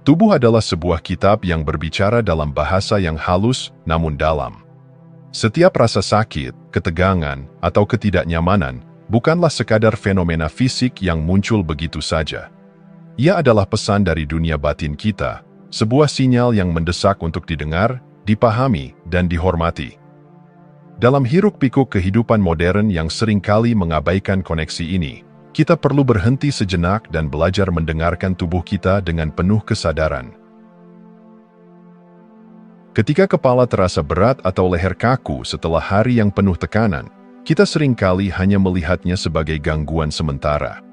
Tubuh adalah sebuah kitab yang berbicara dalam bahasa yang halus namun dalam. Setiap rasa sakit, ketegangan, atau ketidaknyamanan bukanlah sekadar fenomena fisik yang muncul begitu saja. Ia adalah pesan dari dunia batin kita, sebuah sinyal yang mendesak untuk didengar, dipahami, dan dihormati. Dalam hiruk-pikuk kehidupan modern yang seringkali mengabaikan koneksi ini, kita perlu berhenti sejenak dan belajar mendengarkan tubuh kita dengan penuh kesadaran. Ketika kepala terasa berat atau leher kaku setelah hari yang penuh tekanan, kita seringkali hanya melihatnya sebagai gangguan sementara.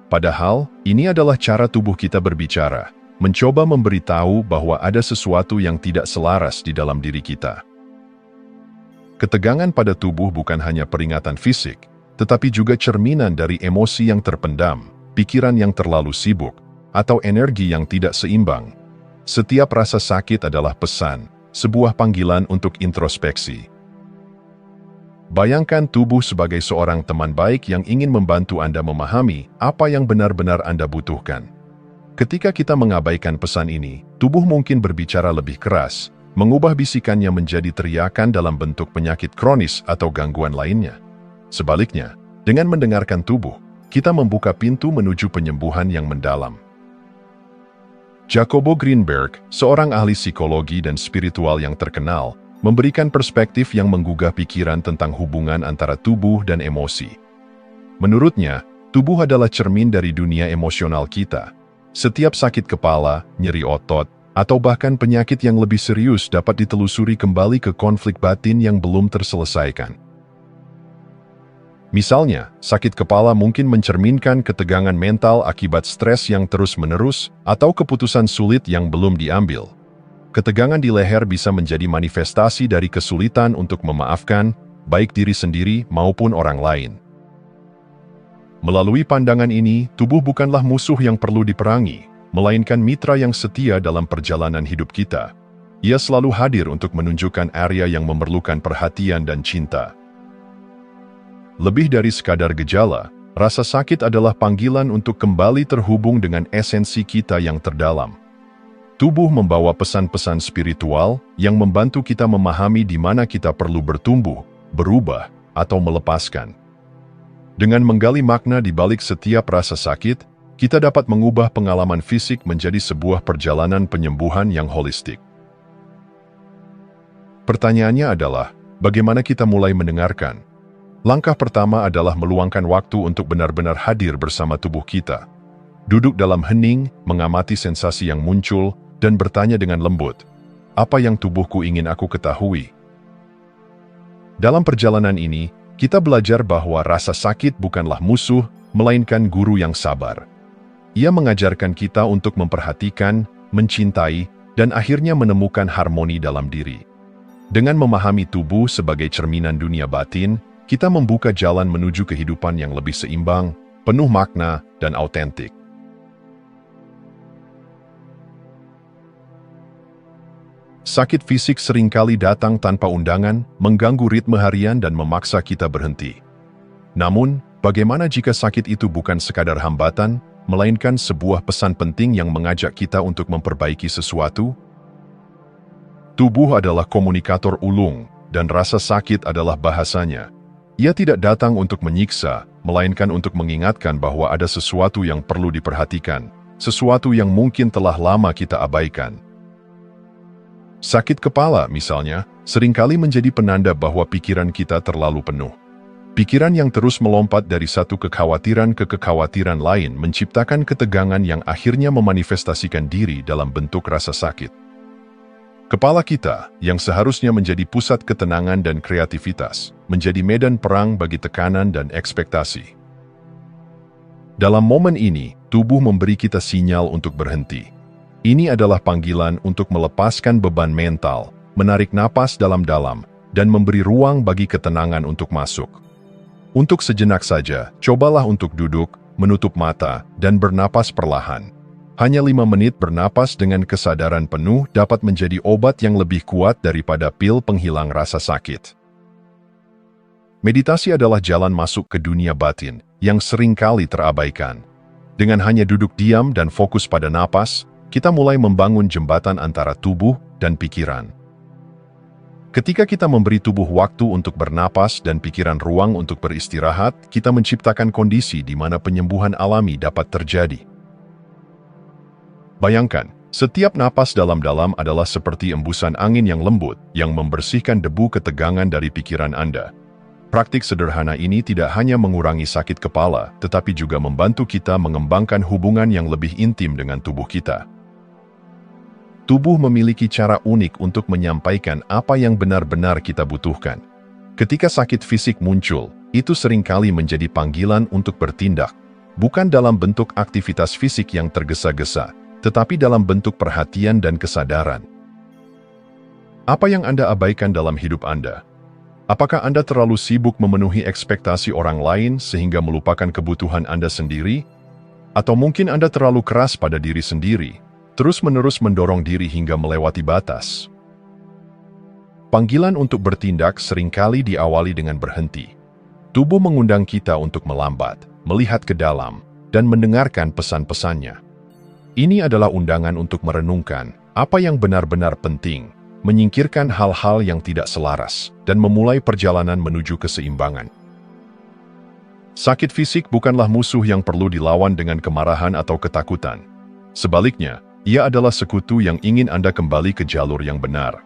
Padahal, ini adalah cara tubuh kita berbicara, mencoba memberitahu bahwa ada sesuatu yang tidak selaras di dalam diri kita. Ketegangan pada tubuh bukan hanya peringatan fisik, tetapi juga cerminan dari emosi yang terpendam, pikiran yang terlalu sibuk, atau energi yang tidak seimbang. Setiap rasa sakit adalah pesan, sebuah panggilan untuk introspeksi. Bayangkan tubuh sebagai seorang teman baik yang ingin membantu Anda memahami apa yang benar-benar Anda butuhkan. Ketika kita mengabaikan pesan ini, tubuh mungkin berbicara lebih keras, mengubah bisikannya menjadi teriakan dalam bentuk penyakit kronis atau gangguan lainnya. Sebaliknya, dengan mendengarkan tubuh, kita membuka pintu menuju penyembuhan yang mendalam. Jacobo Greenberg, seorang ahli psikologi dan spiritual yang terkenal, memberikan perspektif yang menggugah pikiran tentang hubungan antara tubuh dan emosi. Menurutnya, tubuh adalah cermin dari dunia emosional kita. Setiap sakit kepala, nyeri otot, atau bahkan penyakit yang lebih serius dapat ditelusuri kembali ke konflik batin yang belum terselesaikan. Misalnya, sakit kepala mungkin mencerminkan ketegangan mental akibat stres yang terus-menerus atau keputusan sulit yang belum diambil. Ketegangan di leher bisa menjadi manifestasi dari kesulitan untuk memaafkan, baik diri sendiri maupun orang lain. Melalui pandangan ini, tubuh bukanlah musuh yang perlu diperangi, melainkan mitra yang setia dalam perjalanan hidup kita. Ia selalu hadir untuk menunjukkan area yang memerlukan perhatian dan cinta. Lebih dari sekadar gejala, rasa sakit adalah panggilan untuk kembali terhubung dengan esensi kita yang terdalam. Tubuh membawa pesan-pesan spiritual yang membantu kita memahami di mana kita perlu bertumbuh, berubah, atau melepaskan. Dengan menggali makna di balik setiap rasa sakit, kita dapat mengubah pengalaman fisik menjadi sebuah perjalanan penyembuhan yang holistik. Pertanyaannya adalah, bagaimana kita mulai mendengarkan? Langkah pertama adalah meluangkan waktu untuk benar-benar hadir bersama tubuh kita. Duduk dalam hening, mengamati sensasi yang muncul, dan bertanya dengan lembut, apa yang tubuhku ingin aku ketahui? Dalam perjalanan ini, kita belajar bahwa rasa sakit bukanlah musuh, melainkan guru yang sabar. Ia mengajarkan kita untuk memperhatikan, mencintai, dan akhirnya menemukan harmoni dalam diri. Dengan memahami tubuh sebagai cerminan dunia batin, kita membuka jalan menuju kehidupan yang lebih seimbang, penuh makna, dan autentik. Sakit fisik seringkali datang tanpa undangan, mengganggu ritme harian dan memaksa kita berhenti. Namun, bagaimana jika sakit itu bukan sekadar hambatan, melainkan sebuah pesan penting yang mengajak kita untuk memperbaiki sesuatu? Tubuh adalah komunikator ulung, dan rasa sakit adalah bahasanya. Ia tidak datang untuk menyiksa, melainkan untuk mengingatkan bahwa ada sesuatu yang perlu diperhatikan, sesuatu yang mungkin telah lama kita abaikan. Sakit kepala, misalnya, seringkali menjadi penanda bahwa pikiran kita terlalu penuh. Pikiran yang terus melompat dari satu kekhawatiran ke kekhawatiran lain menciptakan ketegangan yang akhirnya memanifestasikan diri dalam bentuk rasa sakit. Kepala kita, yang seharusnya menjadi pusat ketenangan dan kreativitas, menjadi medan perang bagi tekanan dan ekspektasi. Dalam momen ini, tubuh memberi kita sinyal untuk berhenti. Ini adalah panggilan untuk melepaskan beban mental, menarik napas dalam-dalam, dan memberi ruang bagi ketenangan untuk masuk. Untuk sejenak saja, cobalah untuk duduk, menutup mata, dan bernapas perlahan. Hanya 5 menit bernapas dengan kesadaran penuh dapat menjadi obat yang lebih kuat daripada pil penghilang rasa sakit. Meditasi adalah jalan masuk ke dunia batin yang seringkali terabaikan. Dengan hanya duduk diam dan fokus pada napas, kita mulai membangun jembatan antara tubuh dan pikiran. Ketika kita memberi tubuh waktu untuk bernapas dan pikiran ruang untuk beristirahat, kita menciptakan kondisi di mana penyembuhan alami dapat terjadi. Bayangkan, setiap napas dalam-dalam adalah seperti embusan angin yang lembut yang membersihkan debu ketegangan dari pikiran Anda. Praktik sederhana ini tidak hanya mengurangi sakit kepala, tetapi juga membantu kita mengembangkan hubungan yang lebih intim dengan tubuh kita. Tubuh memiliki cara unik untuk menyampaikan apa yang benar-benar kita butuhkan. Ketika sakit fisik muncul, itu seringkali menjadi panggilan untuk bertindak, bukan dalam bentuk aktivitas fisik yang tergesa-gesa, tetapi dalam bentuk perhatian dan kesadaran. Apa yang Anda abaikan dalam hidup Anda? Apakah Anda terlalu sibuk memenuhi ekspektasi orang lain sehingga melupakan kebutuhan Anda sendiri? Atau mungkin Anda terlalu keras pada diri sendiri, terus-menerus mendorong diri hingga melewati batas? Panggilan untuk bertindak seringkali diawali dengan berhenti. Tubuh mengundang kita untuk melambat, melihat ke dalam, dan mendengarkan pesan-pesannya. Ini adalah undangan untuk merenungkan apa yang benar-benar penting, menyingkirkan hal-hal yang tidak selaras, dan memulai perjalanan menuju keseimbangan. Sakit fisik bukanlah musuh yang perlu dilawan dengan kemarahan atau ketakutan. Sebaliknya, ia adalah sekutu yang ingin Anda kembali ke jalur yang benar.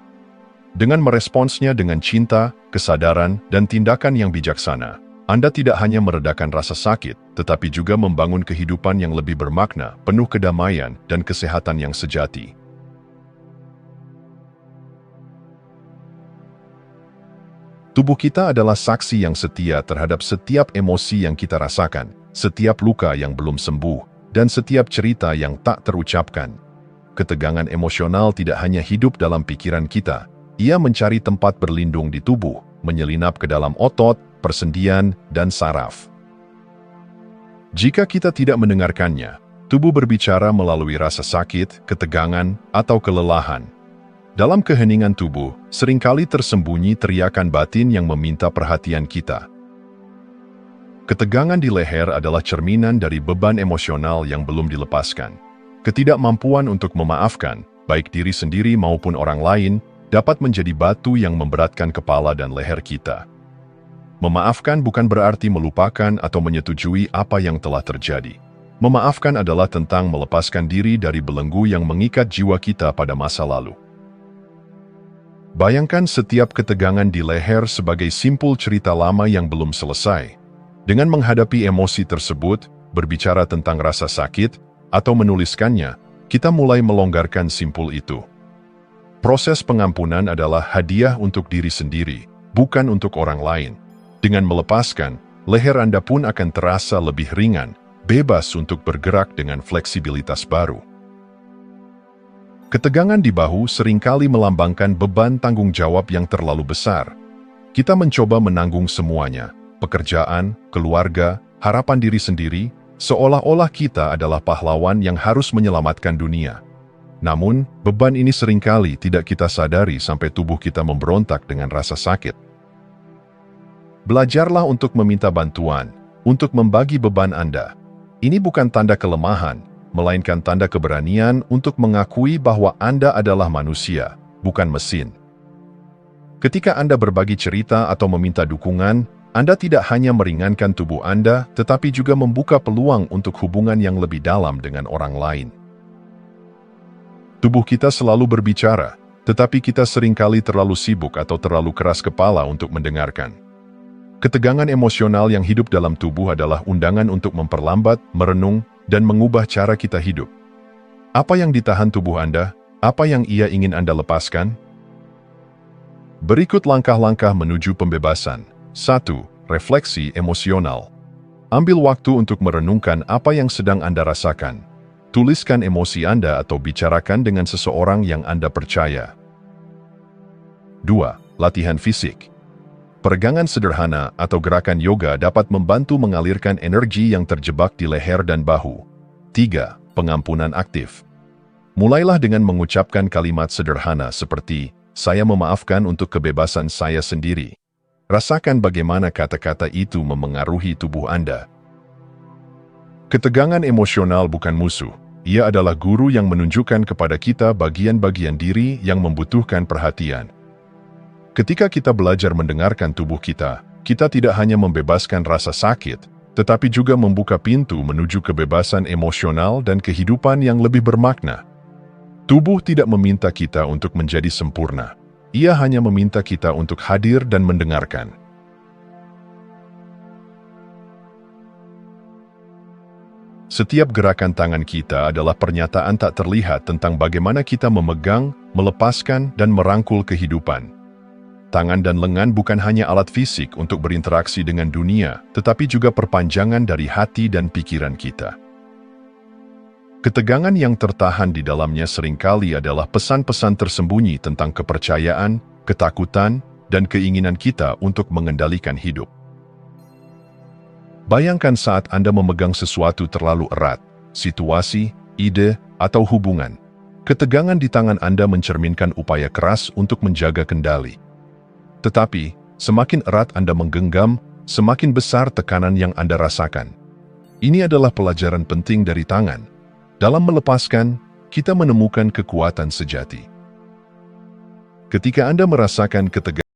Dengan meresponsnya dengan cinta, kesadaran, dan tindakan yang bijaksana, Anda tidak hanya meredakan rasa sakit, tetapi juga membangun kehidupan yang lebih bermakna, penuh kedamaian, dan kesehatan yang sejati. Tubuh kita adalah saksi yang setia terhadap setiap emosi yang kita rasakan, setiap luka yang belum sembuh, dan setiap cerita yang tak terucapkan. Ketegangan emosional tidak hanya hidup dalam pikiran kita, ia mencari tempat berlindung di tubuh, menyelinap ke dalam otot, persendian, dan saraf. Jika kita tidak mendengarkannya, tubuh berbicara melalui rasa sakit, ketegangan, atau kelelahan. Dalam keheningan tubuh, seringkali tersembunyi teriakan batin yang meminta perhatian kita. Ketegangan di leher adalah cerminan dari beban emosional yang belum dilepaskan. Ketidakmampuan untuk memaafkan, baik diri sendiri maupun orang lain, dapat menjadi batu yang memberatkan kepala dan leher kita. Memaafkan bukan berarti melupakan atau menyetujui apa yang telah terjadi. Memaafkan adalah tentang melepaskan diri dari belenggu yang mengikat jiwa kita pada masa lalu. Bayangkan setiap ketegangan di leher sebagai simpul cerita lama yang belum selesai. Dengan menghadapi emosi tersebut, berbicara tentang rasa sakit, atau menuliskannya, kita mulai melonggarkan simpul itu. Proses pengampunan adalah hadiah untuk diri sendiri, bukan untuk orang lain. Dengan melepaskan, leher Anda pun akan terasa lebih ringan, bebas untuk bergerak dengan fleksibilitas baru. Ketegangan di bahu seringkali melambangkan beban tanggung jawab yang terlalu besar. Kita mencoba menanggung semuanya, pekerjaan, keluarga, harapan diri sendiri, seolah-olah kita adalah pahlawan yang harus menyelamatkan dunia. Namun, beban ini seringkali tidak kita sadari sampai tubuh kita memberontak dengan rasa sakit. Belajarlah untuk meminta bantuan, untuk membagi beban Anda. Ini bukan tanda kelemahan, melainkan tanda keberanian untuk mengakui bahwa Anda adalah manusia, bukan mesin. Ketika Anda berbagi cerita atau meminta dukungan, Anda tidak hanya meringankan tubuh Anda, tetapi juga membuka peluang untuk hubungan yang lebih dalam dengan orang lain. Tubuh kita selalu berbicara, tetapi kita seringkali terlalu sibuk atau terlalu keras kepala untuk mendengarkan. Ketegangan emosional yang hidup dalam tubuh adalah undangan untuk memperlambat, merenung, dan mengubah cara kita hidup. Apa yang ditahan tubuh Anda? Apa yang ia ingin Anda lepaskan? Berikut langkah-langkah menuju pembebasan. 1. Refleksi emosional. Ambil waktu untuk merenungkan apa yang sedang Anda rasakan. Tuliskan emosi Anda atau bicarakan dengan seseorang yang Anda percaya. 2. Latihan fisik. Peregangan sederhana atau gerakan yoga dapat membantu mengalirkan energi yang terjebak di leher dan bahu. 3. Pengampunan aktif. Mulailah dengan mengucapkan kalimat sederhana seperti, "Saya memaafkan untuk kebebasan saya sendiri." Rasakan bagaimana kata-kata itu memengaruhi tubuh Anda. Ketegangan emosional bukan musuh, Ia adalah guru yang menunjukkan kepada kita bagian-bagian diri yang membutuhkan perhatian. Ketika kita belajar mendengarkan tubuh kita, kita tidak hanya membebaskan rasa sakit, tetapi juga membuka pintu menuju kebebasan emosional dan kehidupan yang lebih bermakna. Tubuh tidak meminta kita untuk menjadi sempurna. Ia hanya meminta kita untuk hadir dan mendengarkan. Setiap gerakan tangan kita adalah pernyataan tak terlihat tentang bagaimana kita memegang, melepaskan, dan merangkul kehidupan. Tangan dan lengan bukan hanya alat fisik untuk berinteraksi dengan dunia, tetapi juga perpanjangan dari hati dan pikiran kita. Ketegangan yang tertahan di dalamnya seringkali adalah pesan-pesan tersembunyi tentang kepercayaan, ketakutan, dan keinginan kita untuk mengendalikan hidup. Bayangkan saat Anda memegang sesuatu terlalu erat, situasi, ide, atau hubungan. Ketegangan di tangan Anda mencerminkan upaya keras untuk menjaga kendali. Tetapi, semakin erat Anda menggenggam, semakin besar tekanan yang Anda rasakan. Ini adalah pelajaran penting dari tangan. Dalam melepaskan, kita menemukan kekuatan sejati. Ketika Anda merasakan ketegangan,